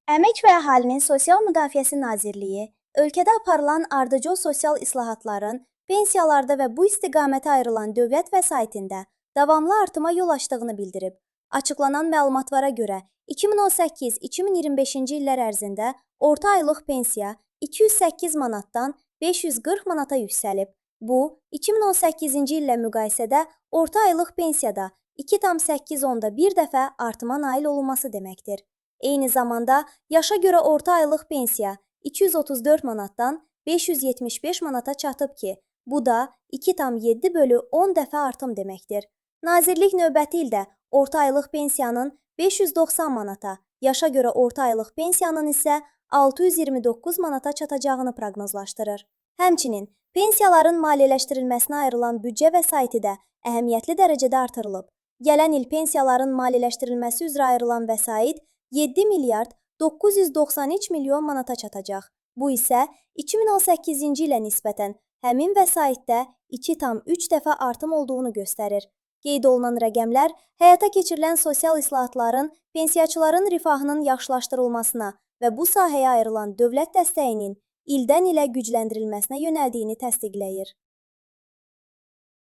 Əmək və Əhalinin Sosial Müdafiəsi Nazirliyi ölkədə aparılan ardıcıl sosial islahatların pensiyalarda və bu istiqamətə ayrılan dövlət vəsaitində davamlı artıma yol açdığını bildirib. Açıqlanan məlumatlara görə 2018-2025-ci illər ərzində orta aylıq pensiya 208 manatdan 540 manata yüksəlib. Bu, 2018-ci illə müqayisədə orta aylıq pensiyada 2,8 dəfə artıma nail olunması deməkdir. Eyni zamanda yaşa görə orta aylıq pensiya 234 manatdan 575 manata çatıb ki, bu da 2,7/10 dəfə artım deməkdir. Nazirlik növbəti ildə orta aylıq pensiyanın 590 manata, yaşa görə orta aylıq pensiyanın isə 629 manata çatacağını proqnozlaşdırır. Həmçinin pensiyaların maliyyələşdirilməsinə ayrılan büdcə vəsaiti də əhəmiyyətli dərəcədə artırılıb. Gələn il pensiyaların maliyyələşdirilməsi üzrə ayrılan vəsait 7 milyard 993 milyon manata çatacaq. Bu isə 2018-ci ilə nisbətən həmin vəsaitdə 2,3 dəfə artım olduğunu göstərir. Qeyd olunan rəqəmlər həyata keçirilən sosial islahatların pensiyaçıların rifahının yaxşılaşdırılmasına və bu sahəyə ayrılan dövlət dəstəyinin ildən ilə gücləndirilməsinə yönəldiyini təsdiqləyir.